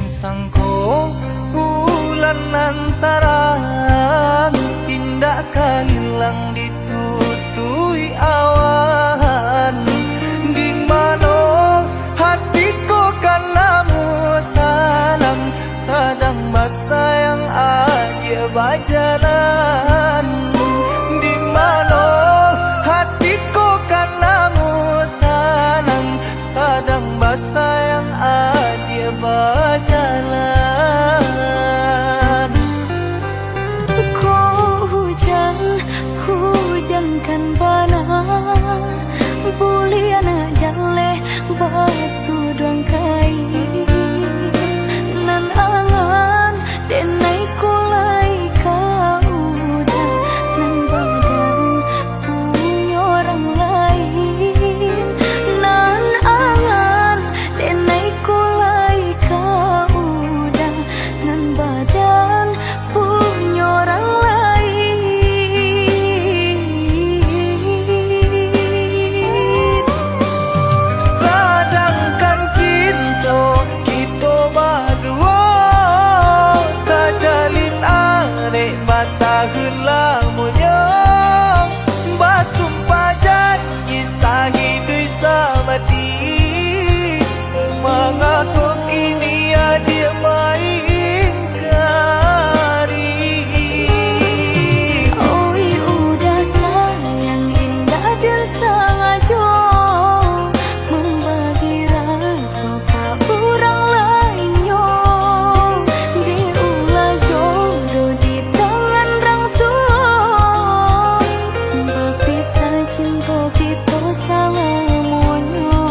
sangko bulan antarang indah hilang ditutui awan. Di mana hatiku kan namu salang sadang masa yang aja berjalan. Di mana hatiku kan namu salang sadang masa yang aja berjalan. Kau hujan kan bana buliana jale batu doang kai nan angan denai kulai kau udah nan badan punya orang lain nan angan denai kulai kau udah nan badan punya orang lain. Sedangkan cinta kita berdua tak jalin arek batahun lamunya basumpah janji sahidui samati mengaku ini dia main kari. Oi udah sayang indah dan sangat jauh membagi rasa ke orang lainnya. Diulah jodoh di tangan orang tua berpisah cinta kita selamanya.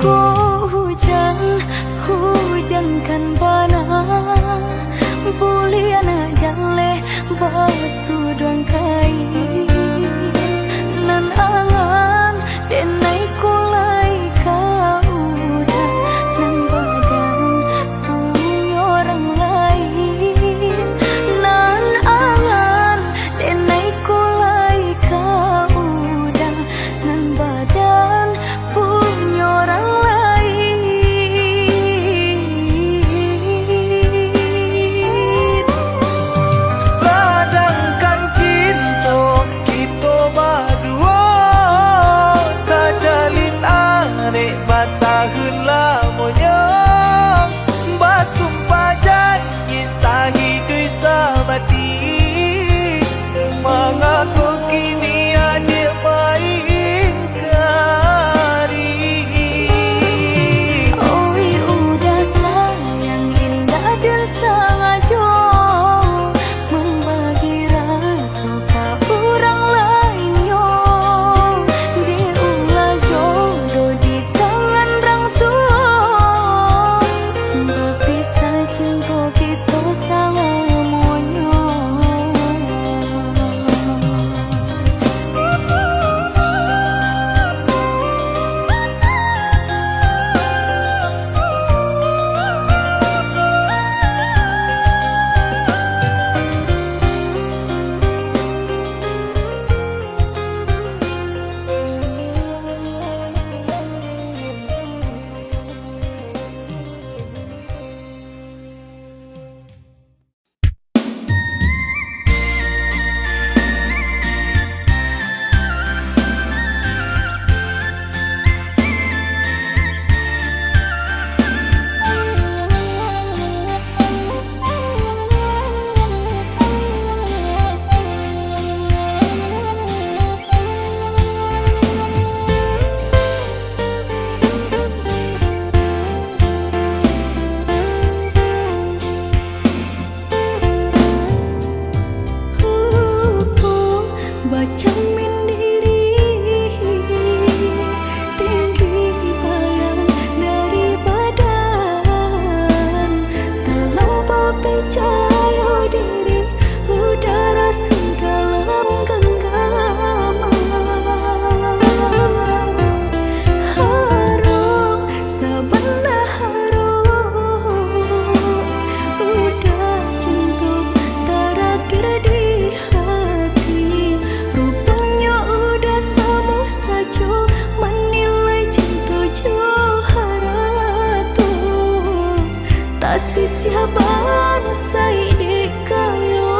Kau hujan kan bana buliana jale batu doang kai nan angan denai kulai kau udah nan badan punya orang lain nan angan denai kulai kau udah nan badan punya orang lain. Sedangkan cinta kita berdua tak percaya diri, udara dalam genggaman. Harum, sebenarnya harum, udah cinta terakhir di hati. Rupanya udah sama saja menilai cinta johara tuh. Tak sia bangsa di kayu.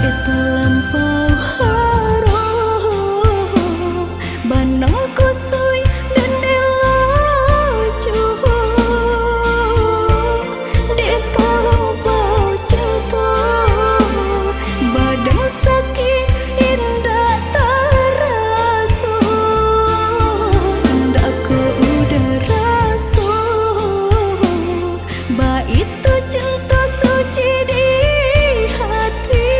Itu lampau harum, banang kusui dan elojo. Di lampau cinta, badan sakit indah terasa. Indah ku udah rasa, ba itu cinta suci di hati.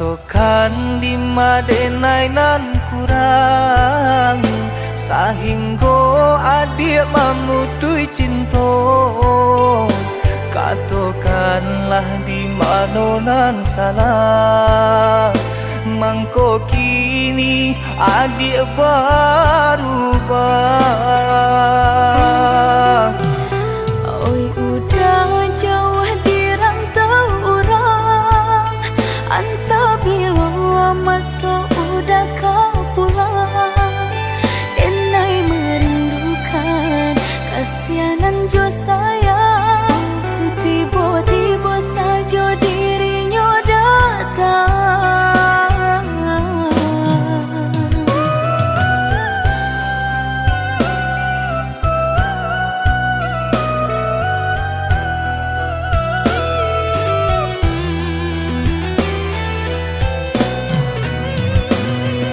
Katokan di madenai nan kurang sahingga adik memutui cinta. Katokanlah di mana nan salah, mangko kini adik berubah. Oi udah jauh di rantau orang, antau bila masuk udah kau pulang. Denai merindukan kasihanan jo sayang, tiba-tiba saja dirinya datang.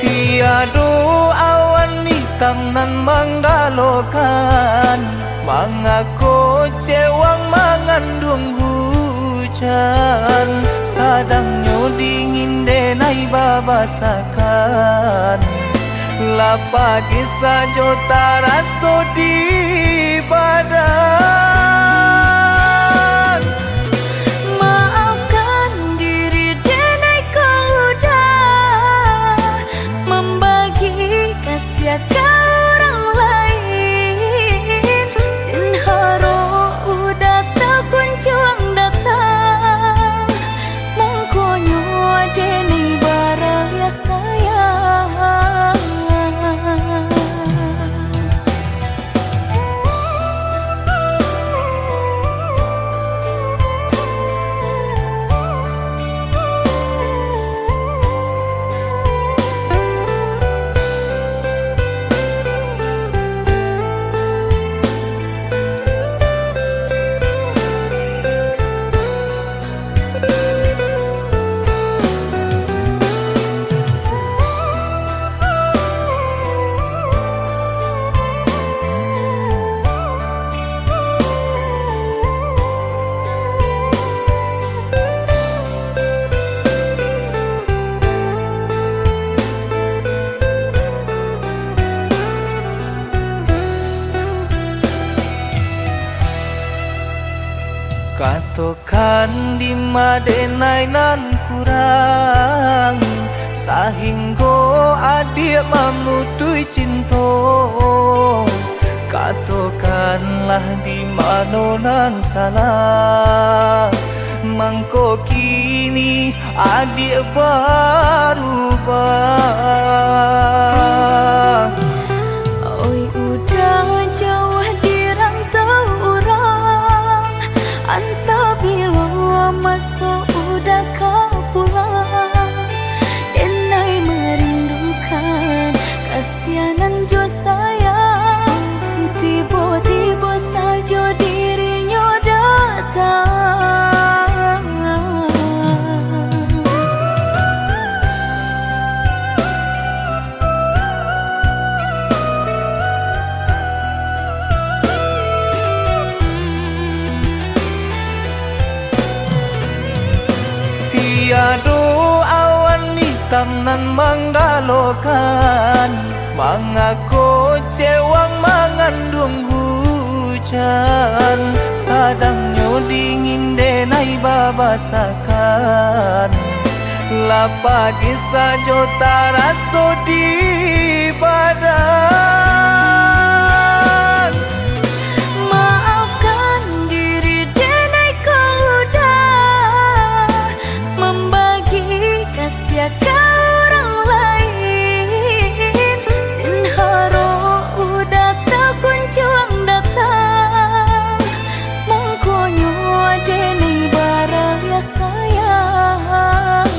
Tiada awan hitam nan menggalokan, mengaku cewang mengandung hujan. Sadangnya dingin denai babasakan, lapagi saja taraso di badan. Maafkan diri denai kau udah membagi kasih ke orang lain, dan haro udah tak kunjung datang. Mengkonyo denai baraya sayang. Katokan di madenai nan kurang sahingga adik memutui cinta. Katokanlah di mana nan salah, mangko kini adik berubah. Oi udah jauh di rantau orang, antau bila masuk udah kau pulang. Denai merindukan kasihanan jo sayang, tiba-tiba saja dirinya datang. Tiada awan hitam nan menggalokan, mengaku cewang mengandung hujan. Sadangnya dingin denai babasakan, lapagi saja taraso di badan. Maafkan diri denai kau udah membagi kasih ke orang lain, dan haro udah tak kunjung datang. Mengkonyo denai baraya sayang.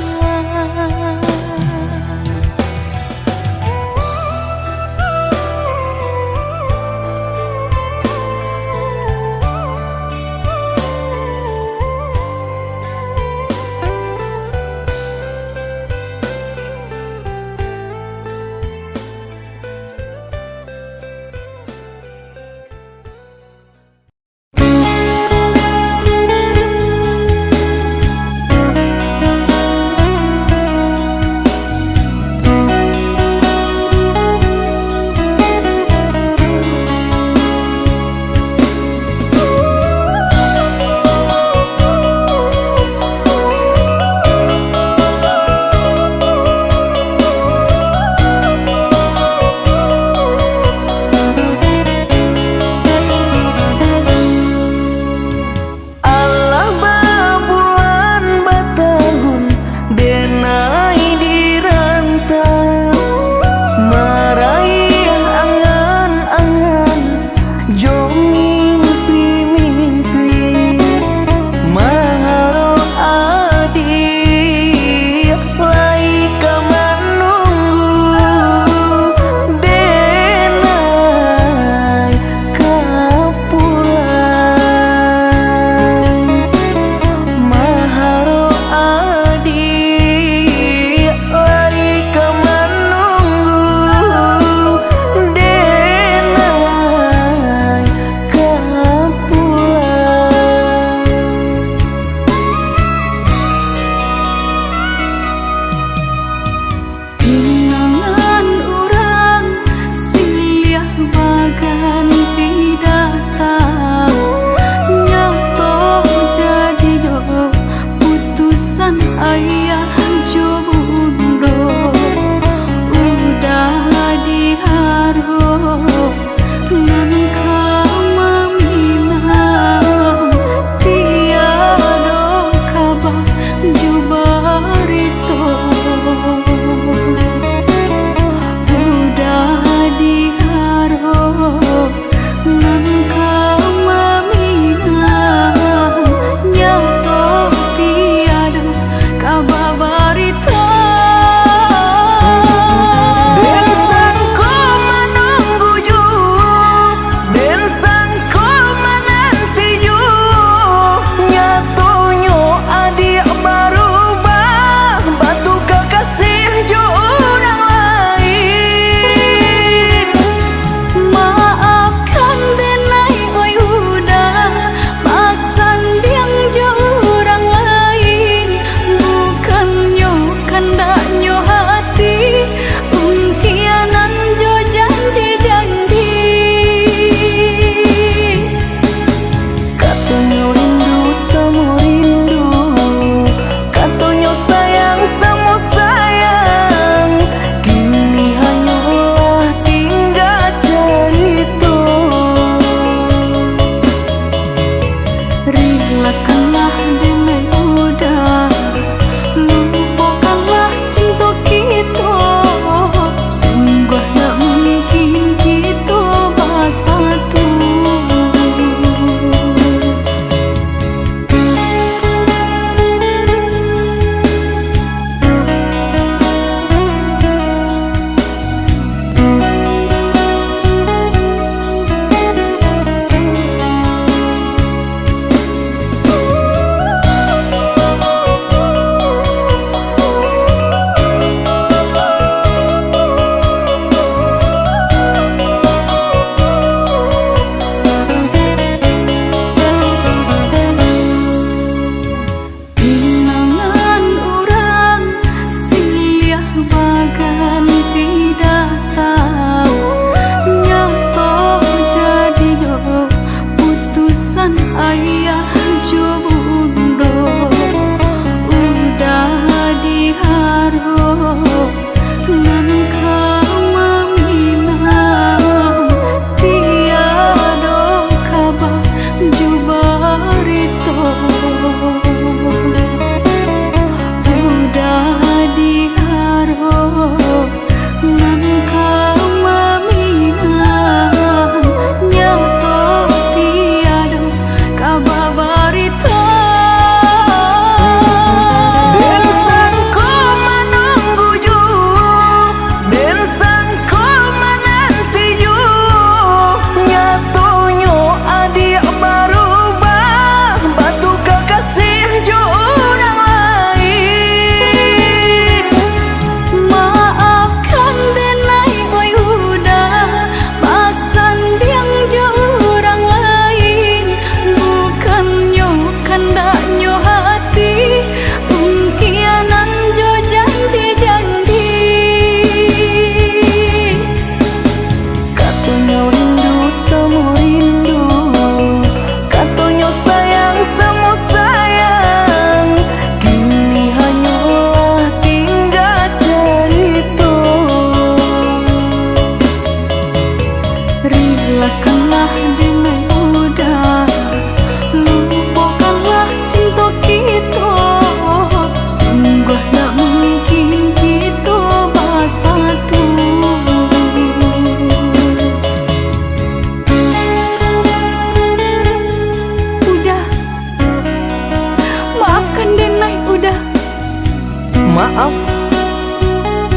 maaf?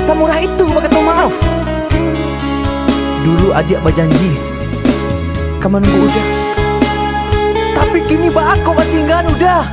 Samurah itu berkata maaf. Dulu adik berjanji kamu nunggu udah, tapi kini aku ketinggalan udah.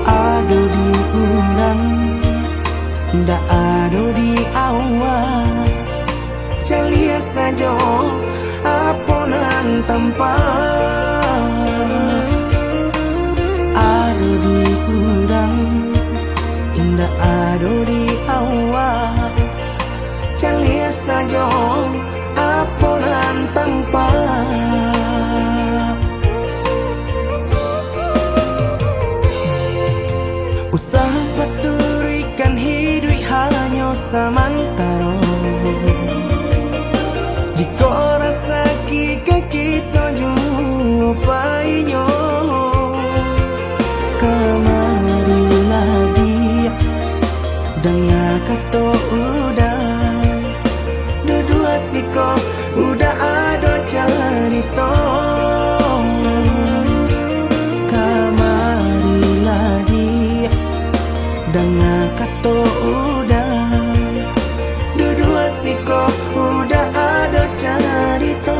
Ado di urang, ndak ado di awak. Calia saja aponan tanpa. Ado di urang, ndak ado di awak. Calia saja aponan tanpa. Usaha paturikan hidup hanya samantara. Jika rasa kita jumpa-nya, kamarilah dia dengan kata udah. Dua siko udah ada cerita. Kamarilah dia dengan kata udah. Dua siko udah ada cerita.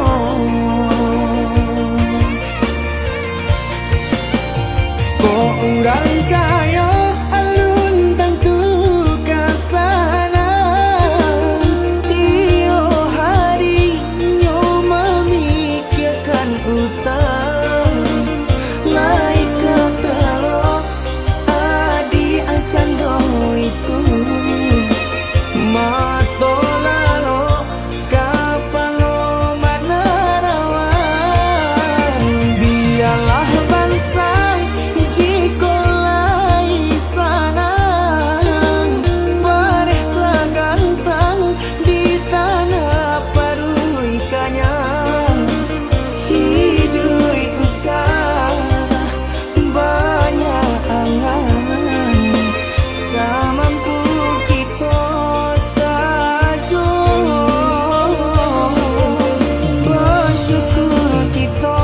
Kok orang kaya alun tentu kasana. Tio hari nyo memikirkan utang. Laik ketelo adi acando itu. Mato lalo kapalo manarawan. Biarlah bangsa jika lai sana beresa gantang di tanah parui kanyang. Hidup usah banyak angan samampu kita saja. Bersyukur kita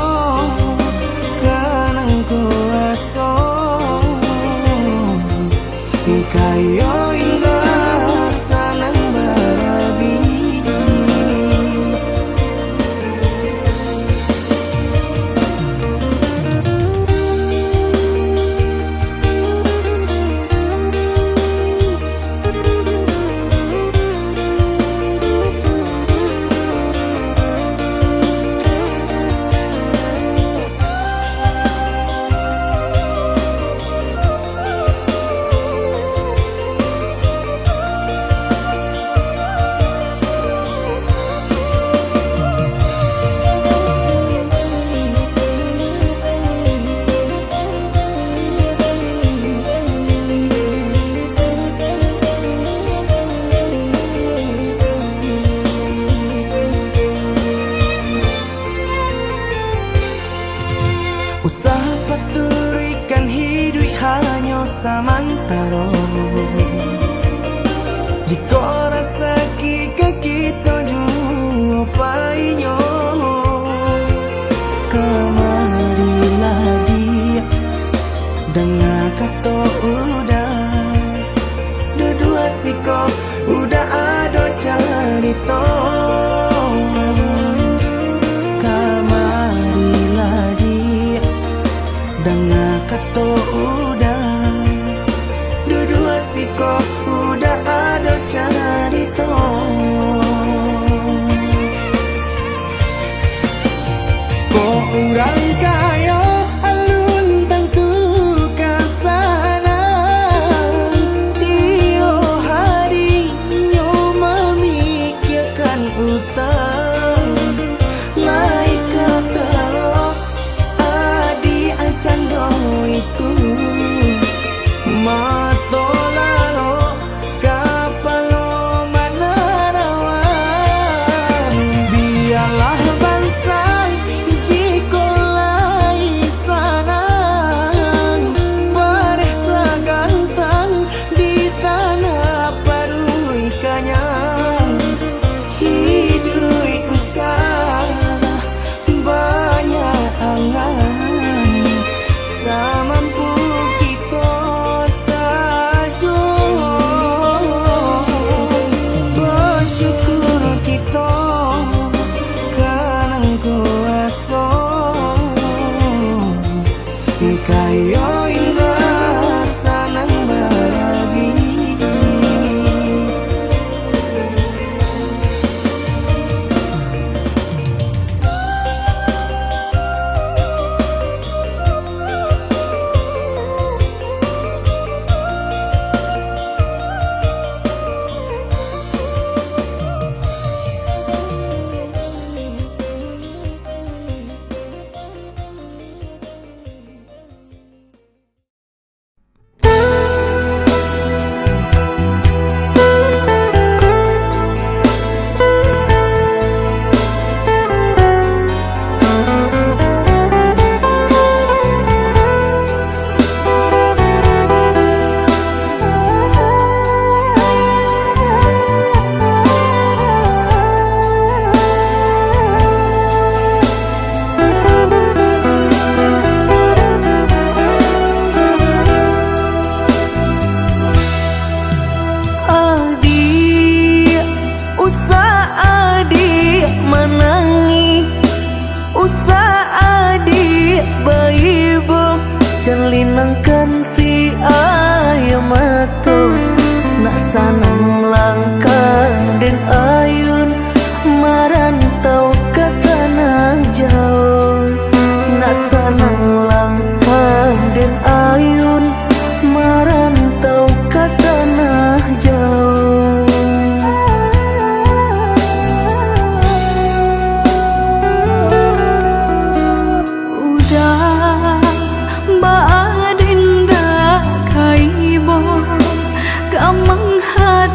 kanang kuasa kaya indah sanang barabi. kok udah ada cerita. Kok orang kaya alun tentu kasana, tio hari nyo memikirkan utang. Lai kata adi acando itu mato lalo kapalo manarawan. Biarlah bangsa jikolai sanang paresa gantang di tanah parui kanyang. Hidui usah banyak angan samampu kita saja. Bersyukur kita kanang kuasa kaya indah sanang baragi. Linangkan si ayam mato nak sanang langkah dan ayun marantau ke tanah jauh. Nak sanang langkah dan ayun marantau ke tanah jauh. Udah Kamang hati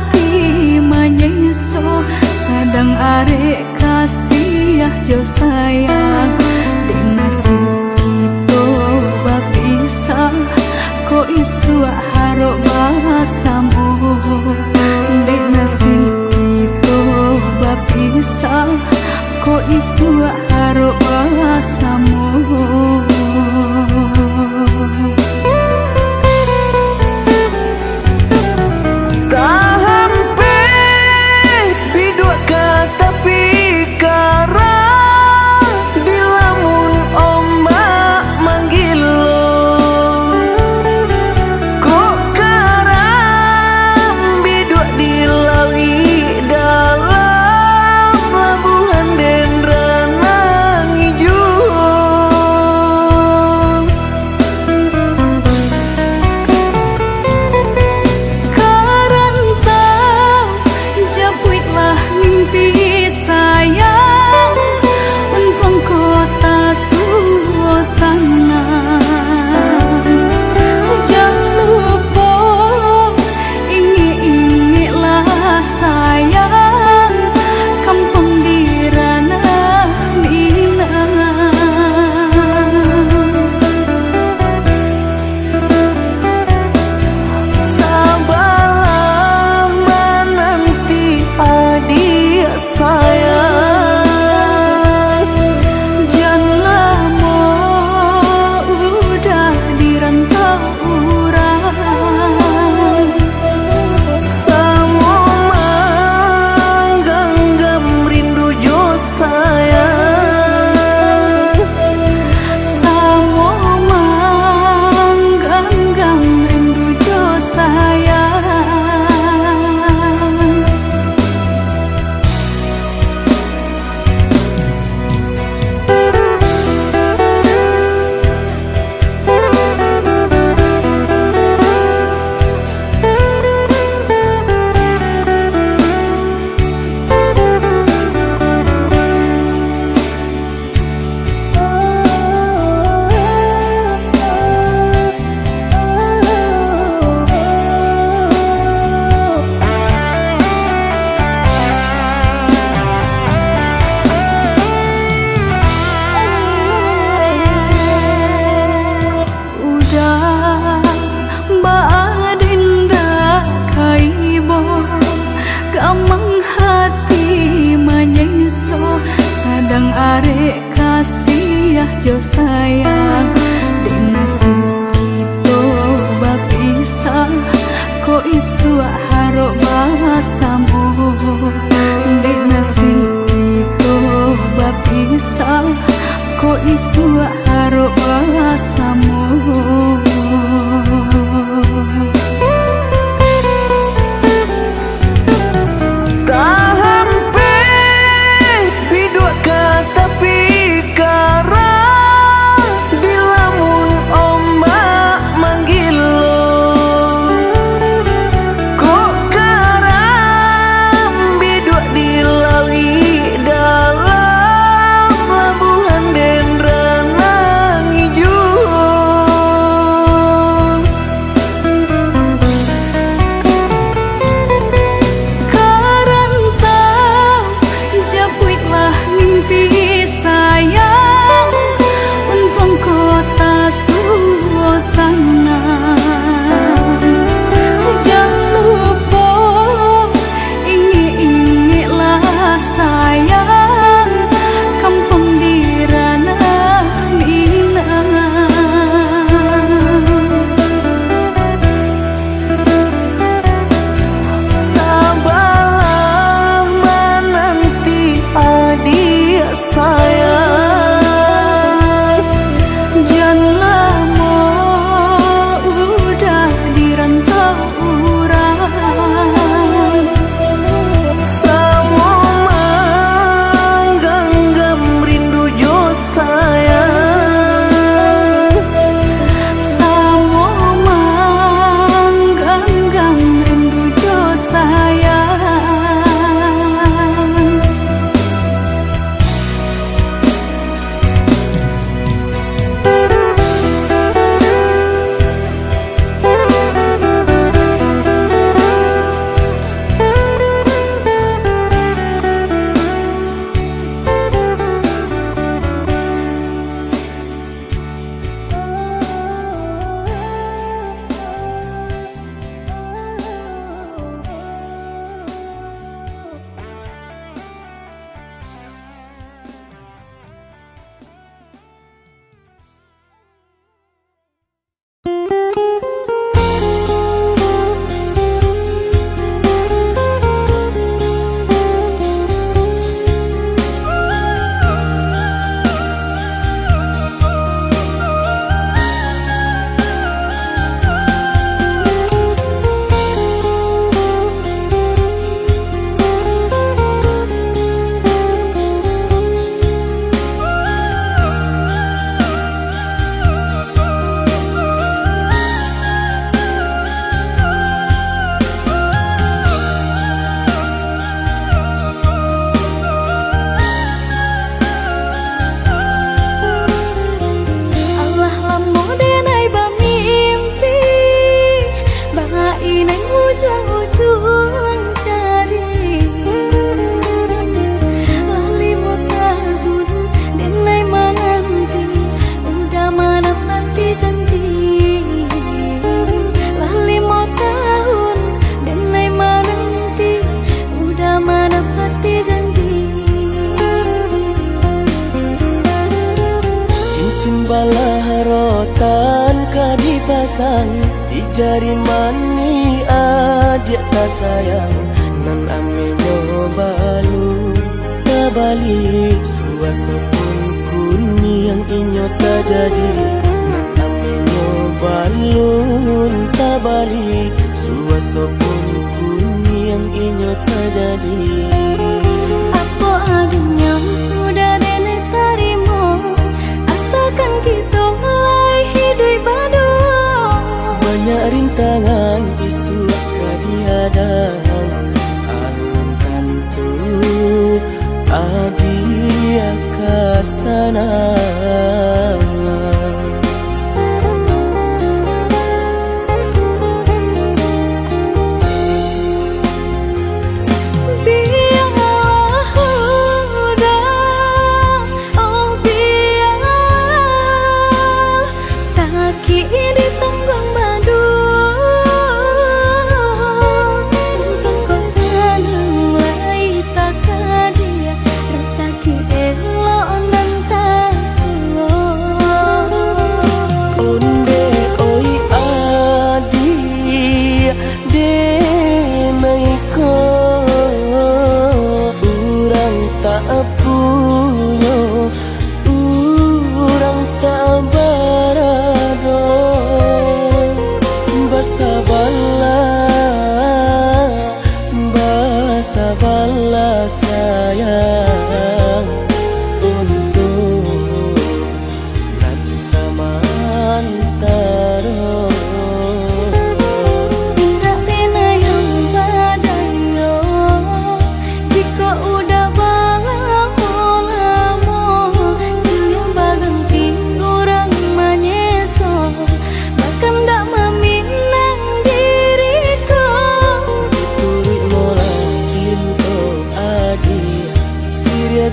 isu haro bahasamu di nasi ko bapisa ko isu haro bahasamu di jari mani adik tak sayang nan amenyo balu tak balik suasopun kuni yang inyo tak jadi nan amenyo balun tak balik suasopun kuni yang inyo tak jadi. Apa adanya udah nenek tarimo asalkan kita mulai hidup baru. Banyak rintangan isu kadiadang alam tentu adia kasana.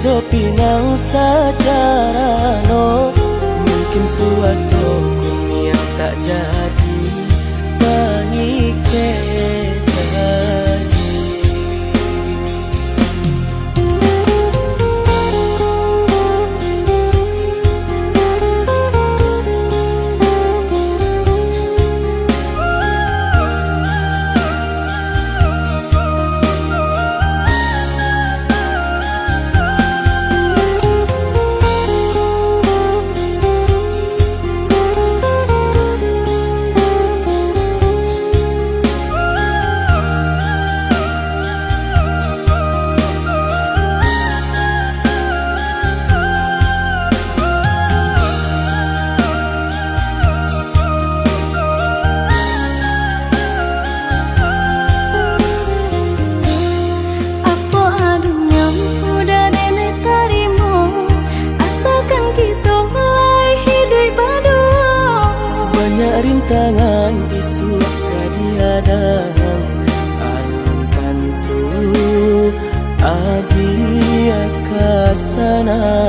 jo pinang secara no. Mungkin suasoku yang tak jadi mengikat. Rintangan isu kadiadang alam tentu adia kasana.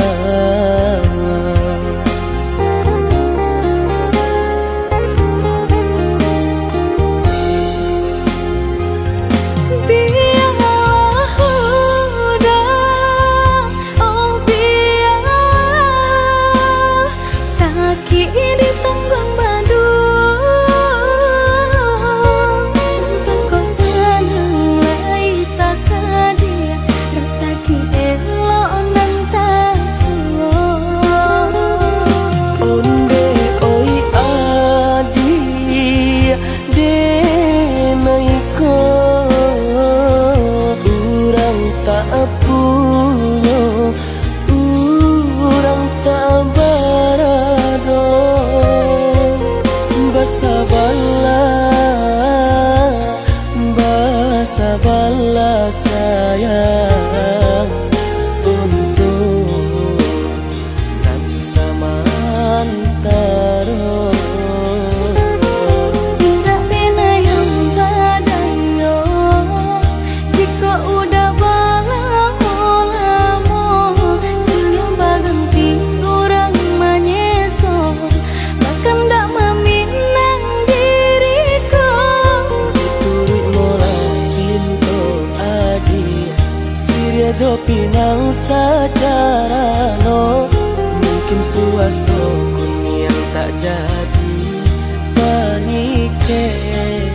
Sabarlah sayang untuk nanti samantara. Tak pernah yang badayo jika udah lamo siang baganti orang menyeso bahkan tak meminang diriku. Diturit mola Siria jo pinang secara no. Mungkin suasoku yang tak jadi mengikat.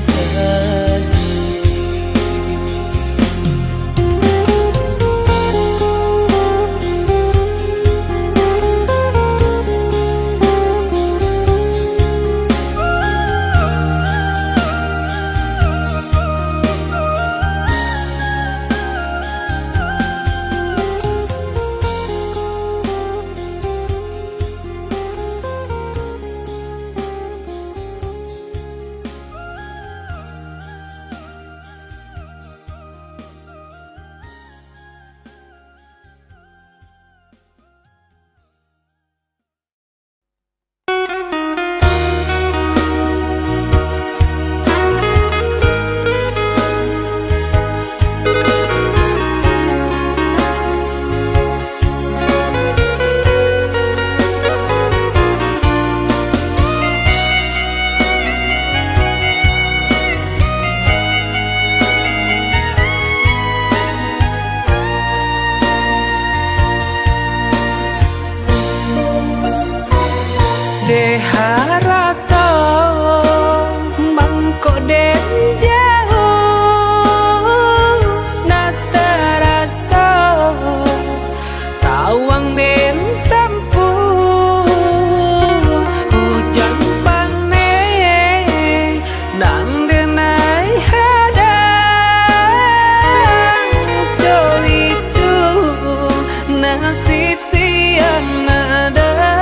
Deharato mangko den jauh nataraso tawang den tempu hujan pane nang denai hadang jo itu nasib siang nadaga.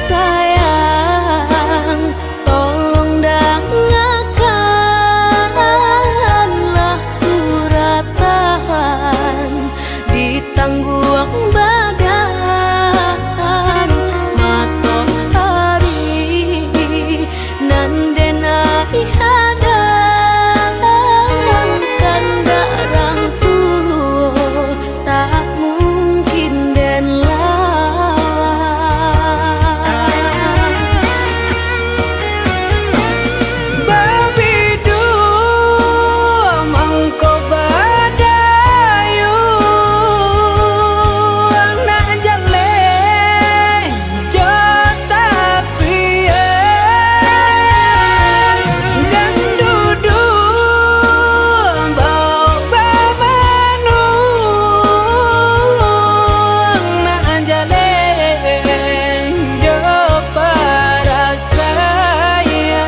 sayang, tolong dengarkanlah suratan di tangguang badan matahari nan denai hadang kandarang tuo tak mungkin den Babidu mangko badayu anak jale jota pian gandudu bau babanu anak jale jo para saya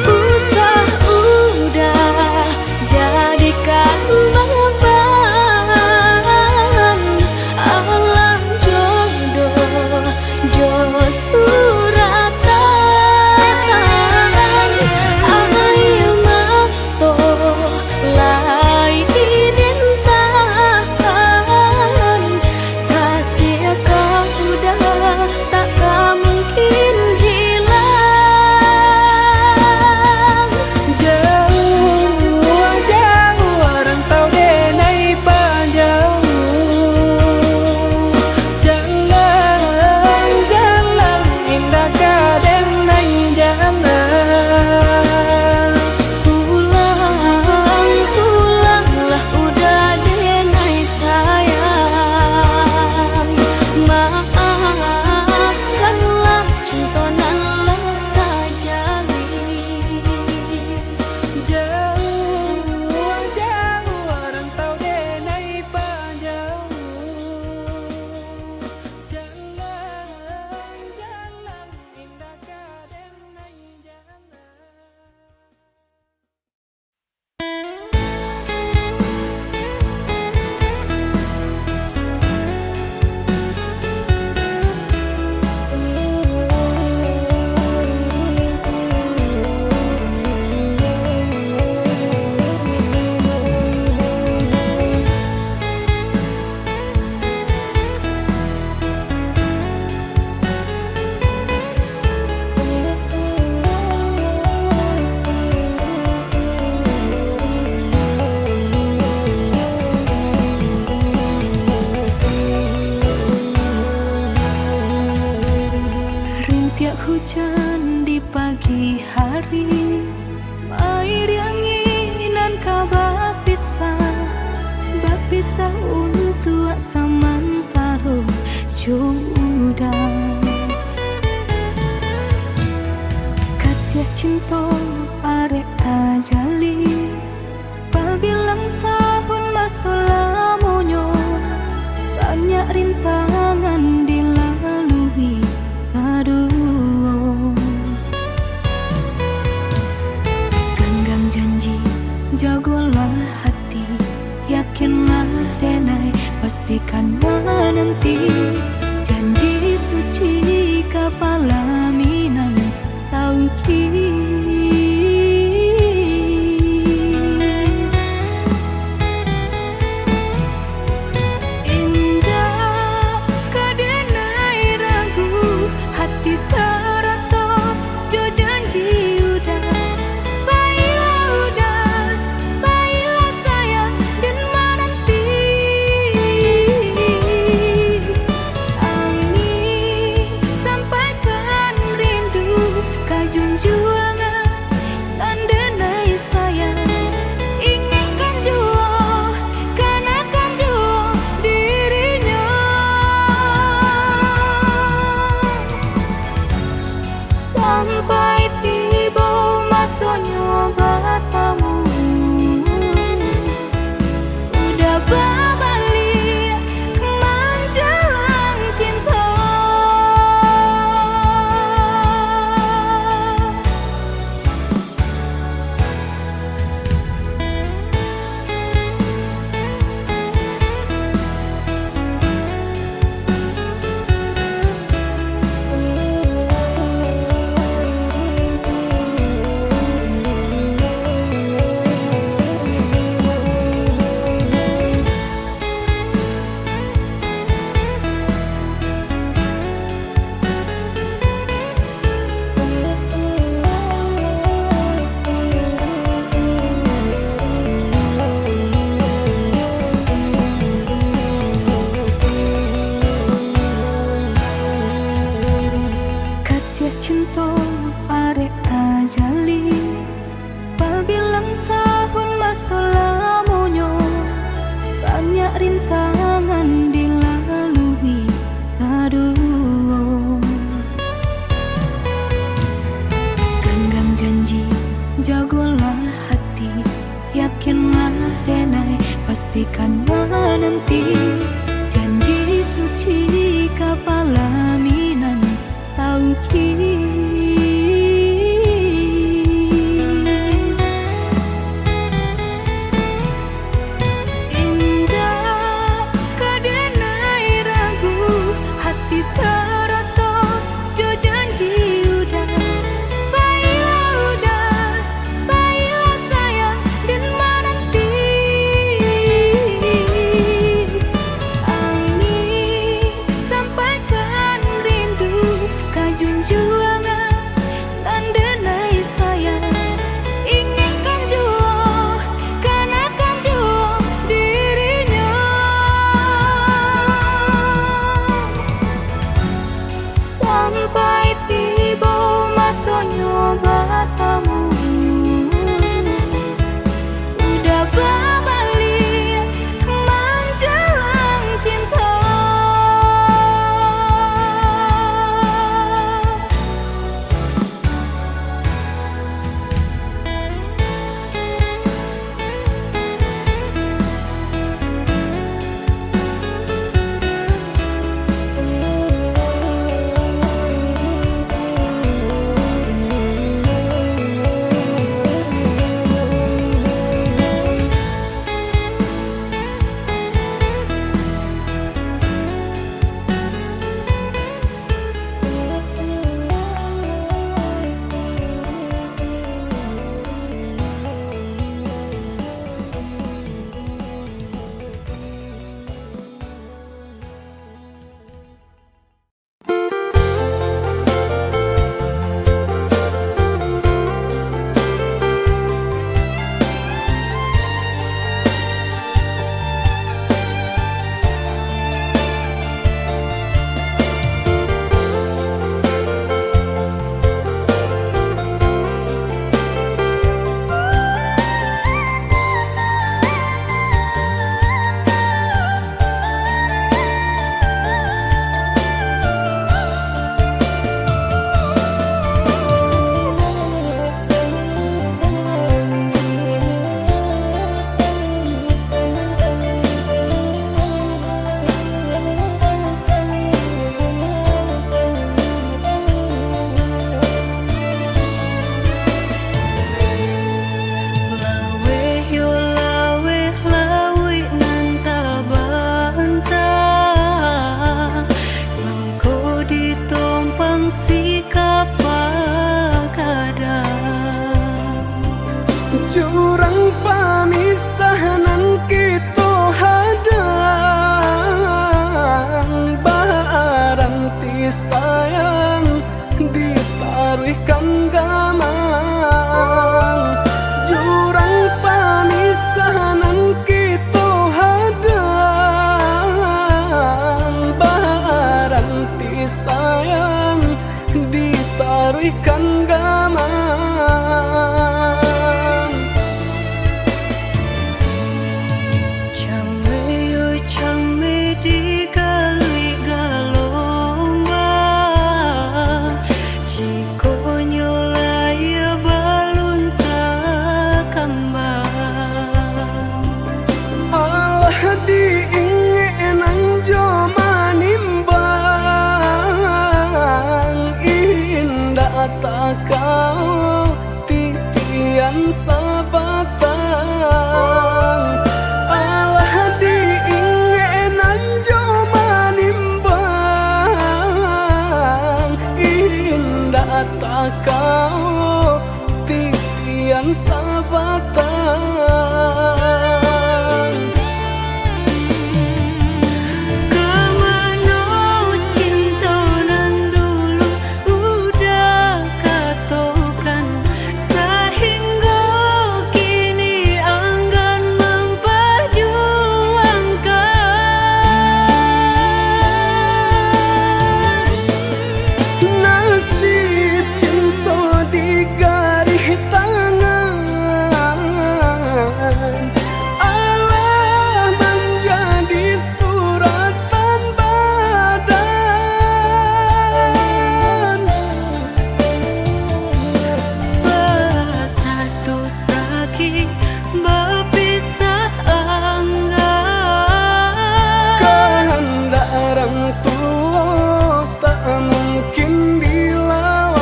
usah udah jadikan beban alam jodoh jo suratan ayo mato lai dintahan kasih kau udah tak mungkin hilang. jauh jauh rantau denai panjang jalan jalan indah kadenai jalan Pulang, pulanglah udah denai sayang. Maafkanlah cintonan leka jalin. jauh jauh rantau denai panjang jalan jalan indah kadenai jalan. Rintiak hujan di pagi hari, air yang inan kabar pisah untuk samantaro jodoh. Kasih cinta arek tajali, pabilang tahun masa lamonyo, banyak rintangan dilalui. Aduh, genggam janji, jagolah hati, yakinlah denai, pastikan menanti. Janji suci kepala minan tauki. Indah kadenai ragu, hati serato jo janji udah. Baiklah sayang dan menanti. rintangan dilalui. Aduh, genggam janji, jagolah hati, yakinlah denai, pastikan menanti. Janji suci kapalaminan tauki. Indah kadenai ragu, hati seroto jo janji udah. Baiklah udah, baiklah sayang dan menanti. Angin sampaikan rindu, kajunjuangan dan denai sayang. Inginkan jua, kanakan jua dirinya. Sampai tiba masanya batamu, udah berbalik menjelang cinta. Lawe yo lawe lawe nanta bantah, mangko ditompang si kapal kadang. Jurang pamisahan kita hadang, baranti sayang ditaruhkan gamang. Jurang pamisahan kita hadang, baranti sayang ditaruhkan gamang. Chame yo chame di gali galombang, jiko nyolaya balun takambang. Allah diingin jo manimbang, indah tak kau titian sabatang. Allah diingin jo manimbang, indah tak kau titian sabatang. Kemana cinta nan dulu udah katokan, sehingga kini enggan memperjuangkan. Nasib cinta di garis tangan, berpisah enggak. Kehendak orang tua tak mungkin dilawan.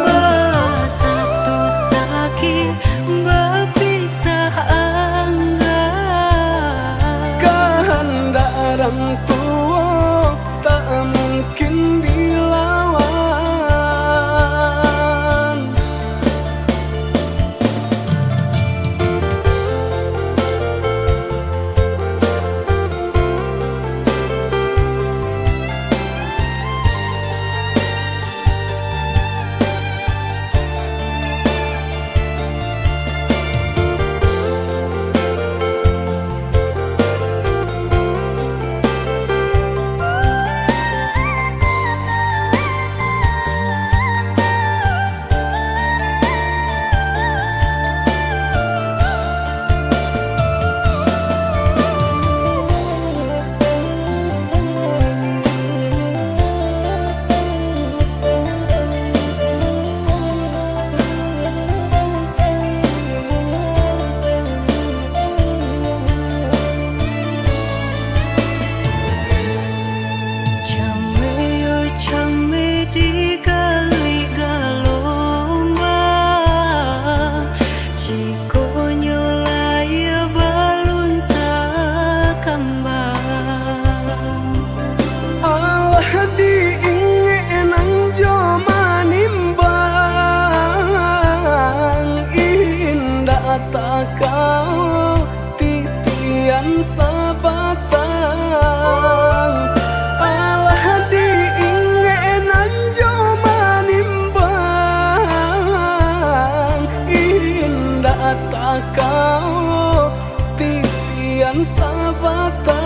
Bersatu sakit berpisah enggak. Kehendak orang tua tak mungkin dilawan. Tak kau titian sabatang, alah diingenan jo manimbang. Indah tak kau titian sabatang.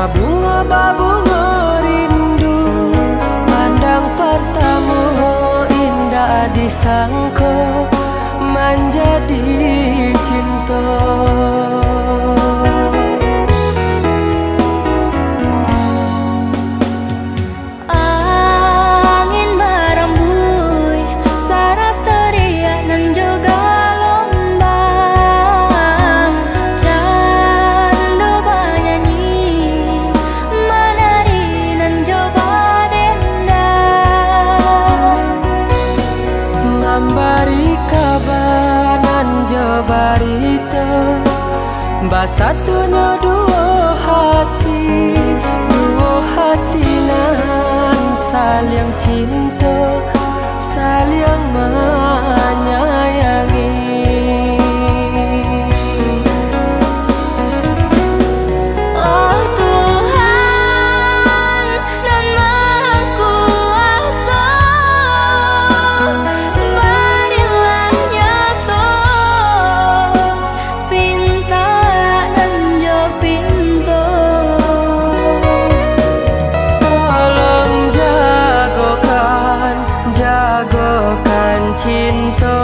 Babunga rindu, pandang pertama indah disangka menjadi cinta. Angin berembui, saraf teriak dan juga lombang. Candu bernyanyi, menari dan coba dendam. Memberi kabar nan barita, basatunya dua hati nan saling cinta, saling menyayangi. Oh Tuhan dan Maha Kuasa, berilah nyata pinta dan jo pintu. Tolong jagokan cinta,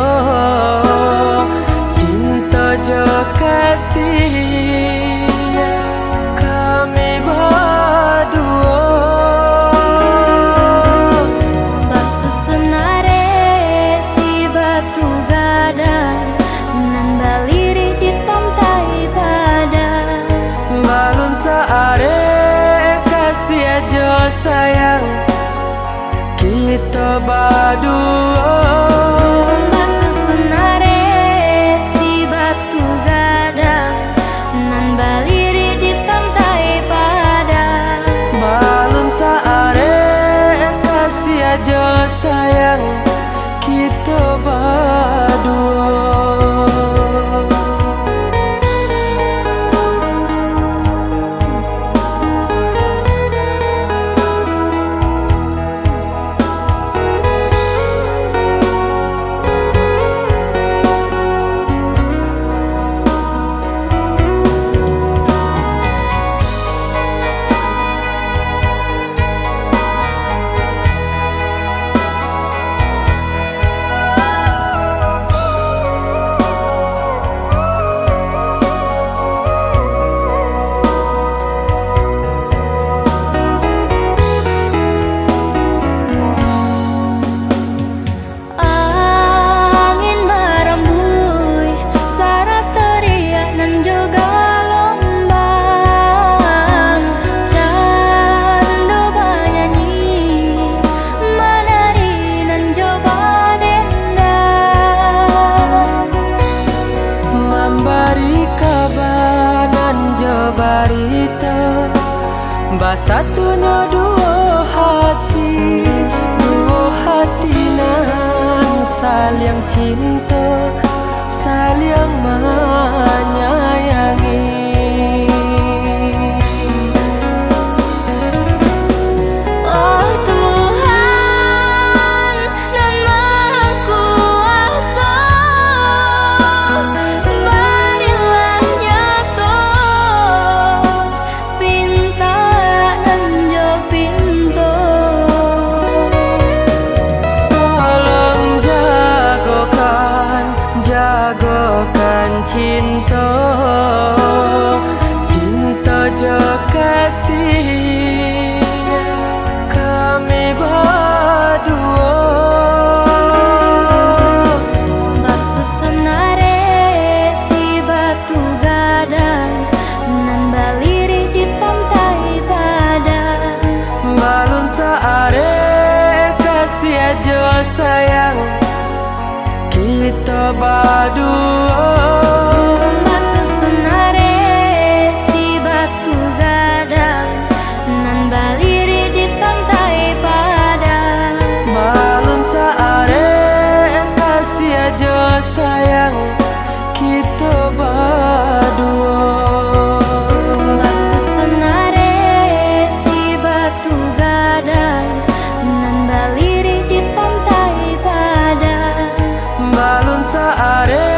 cinta jo kasih kami berdua. Basusunare si batu gadang nan baliri di pantai padang. Balun saare kasih aja sayang kita berdua. Basusunare si batu gadang nan baliri di pantai padang. Balun saare kasih aja sayang kita berdua. Angin berembui, saraf teriak dan juga lombang. Candu bernyanyi, menari dan coba dendam. Memberi kabar nan barita, basatunya dua hati nan saling cinta, saling menyayangi. Oh Tuhan dan Maha Kuasa, berilah nyata pinta dan jo pintu. Tolong jagokan cinta, cinta jo kasih kami berdua. Basusunare si batu gadang nan baliri di pantai padang. Balun saare kasih aja sayang kita berdua. Basusunare si batu gadang nan baliri di pantai padang. Balun saare kasih aja sayang kita berdua. Basusunare si batu gadang nan baliri di pantai padang. Balun saare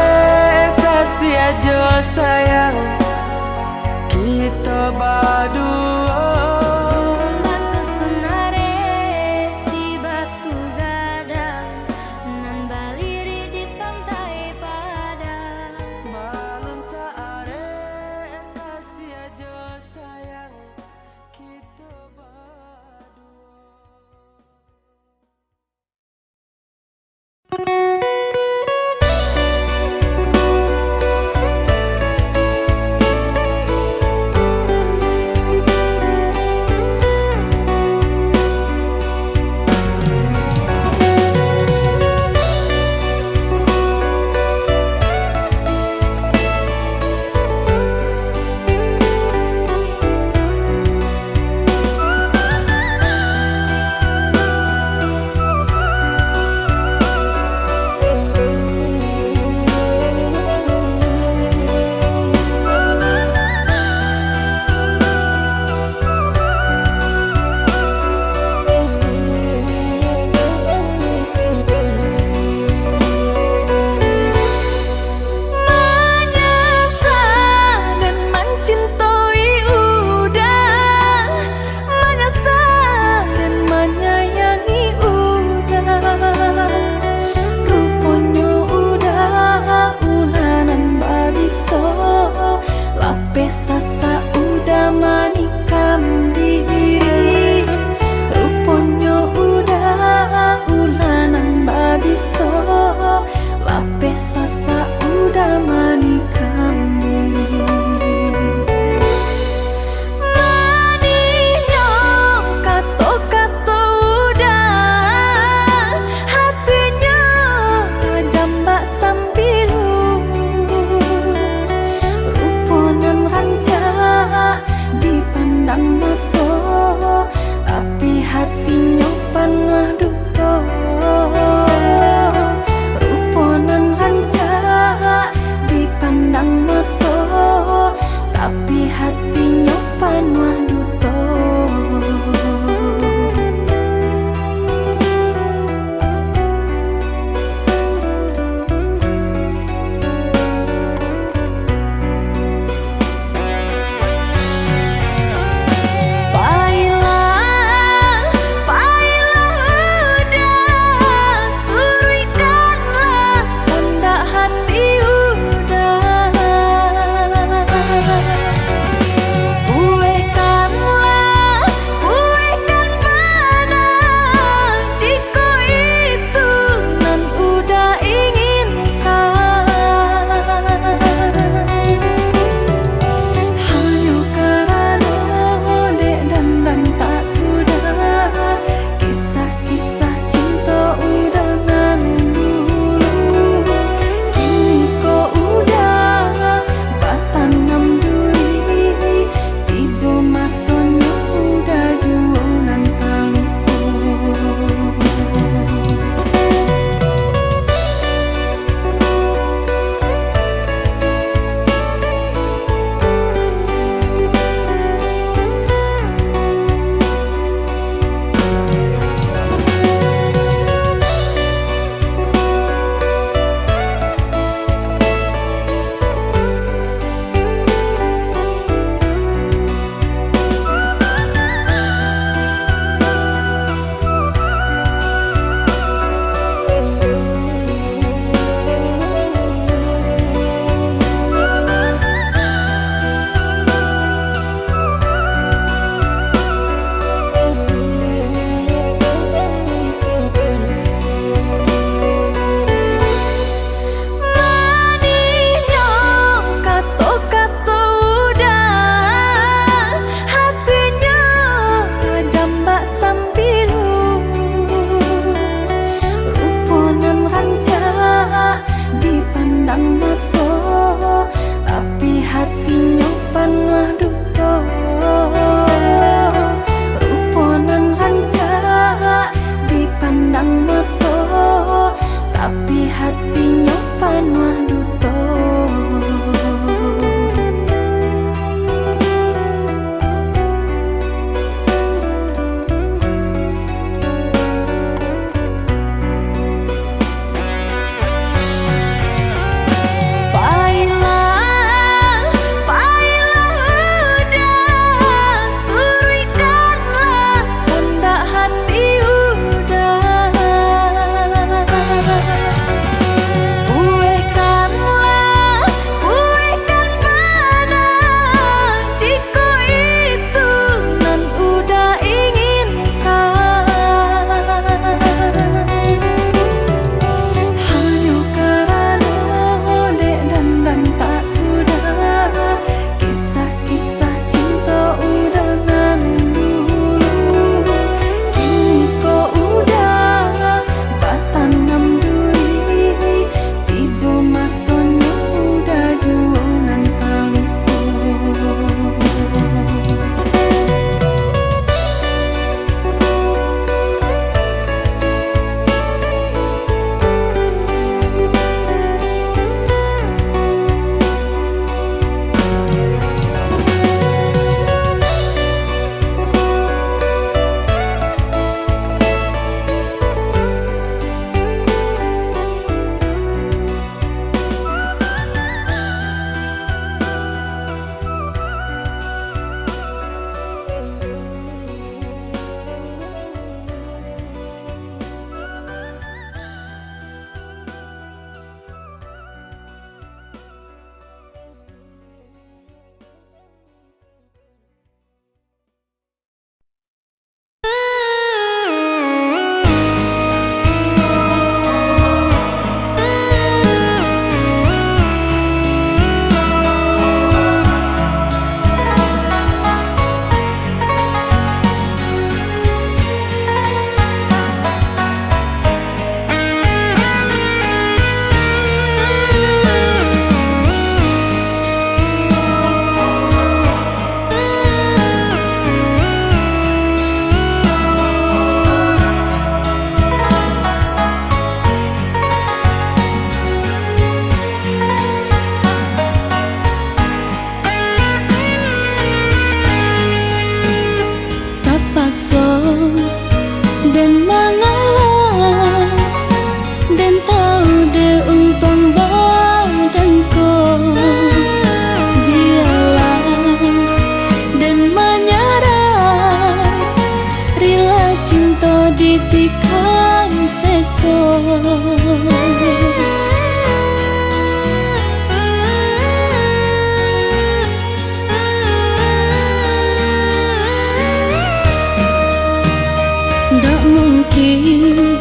Ndak mungkin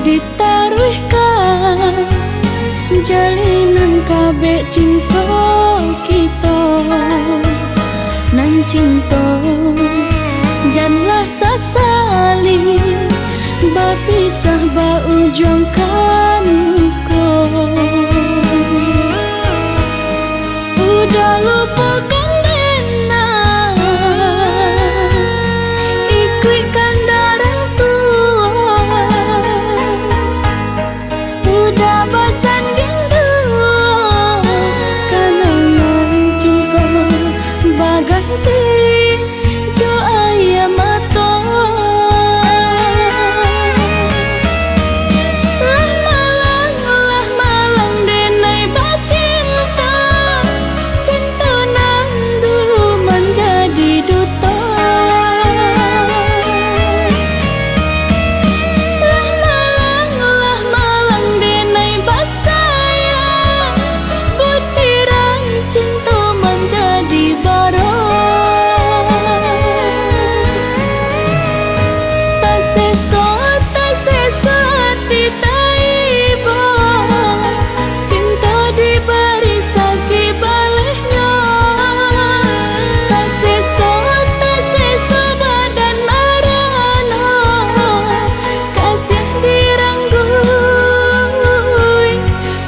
ditaruhkan jalinan kabeh cinta kita nan cinta janganlah sasali bapisah ba ujung kan udah lupakan dena ikutkan darah tua udah bersanding dua kenangan cinta baganti jo ayam mata lah malang denai bacinta cinta nang dulu menjadi duta lah malang denai basayang butiran cinta menjadi barang tak sesa hati taiba cinta diberi sakit balehnya tak sesa badan marana kasih diranggui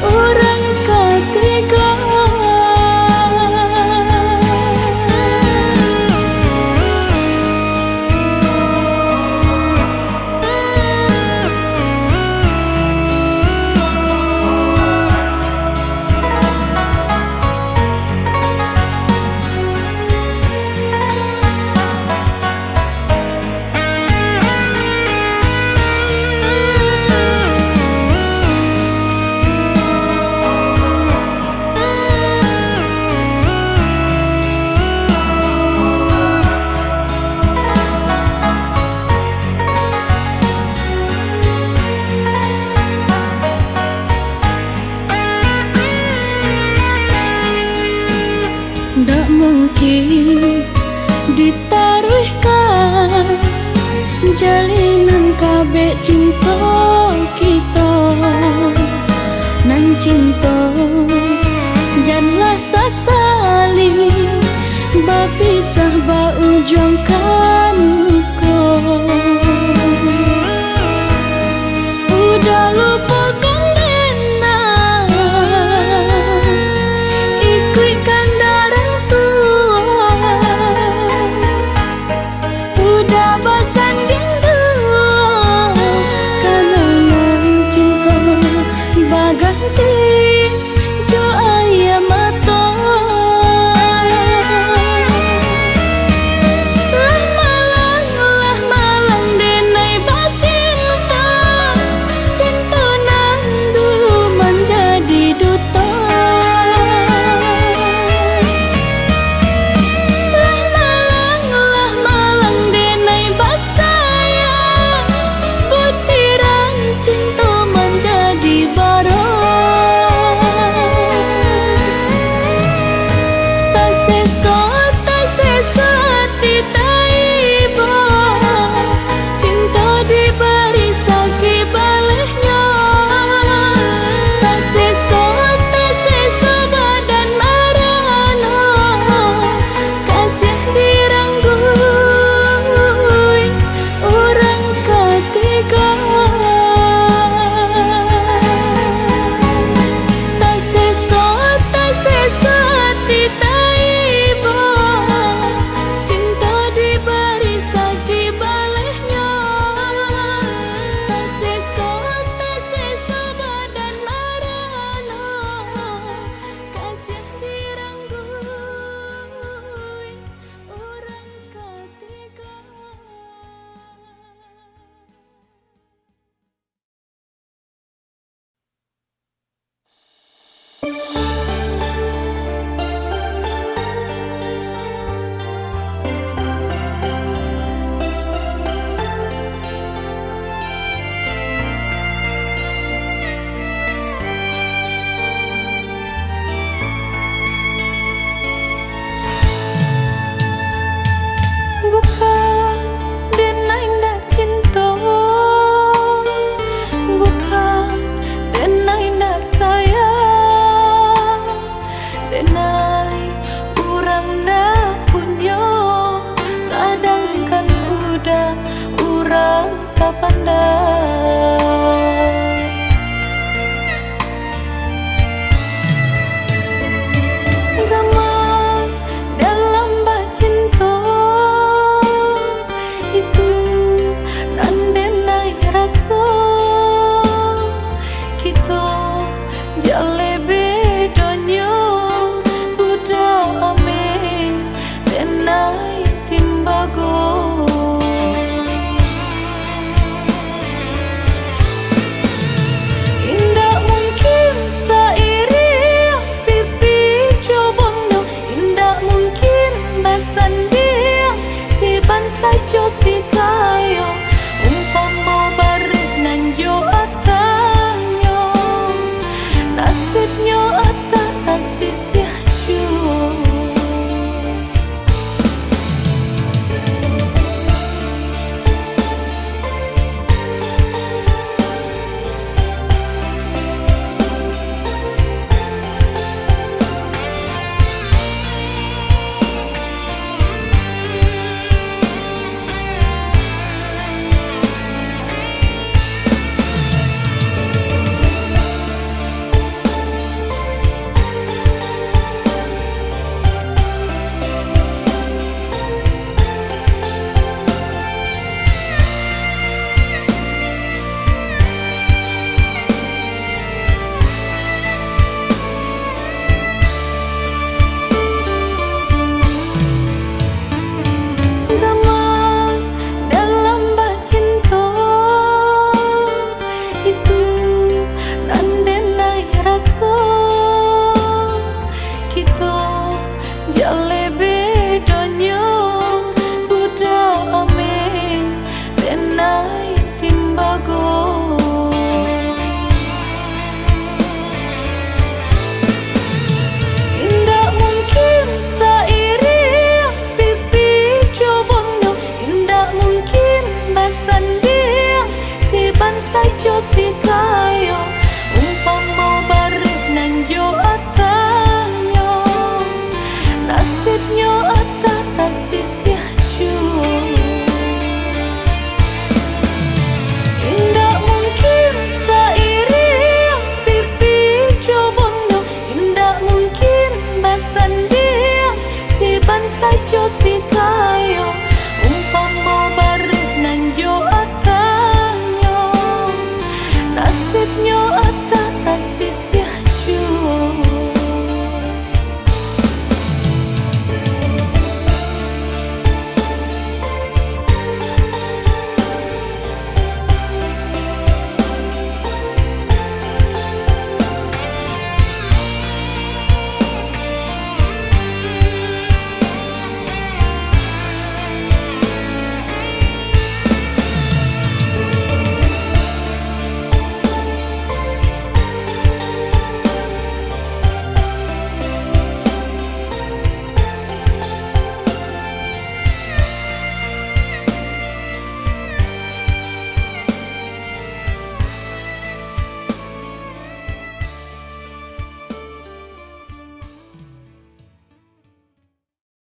orang katriga ndak mungkin ditaruhkan jalinan kabeh cinta kita nan cinta janganlah sasali bapisah ba ujung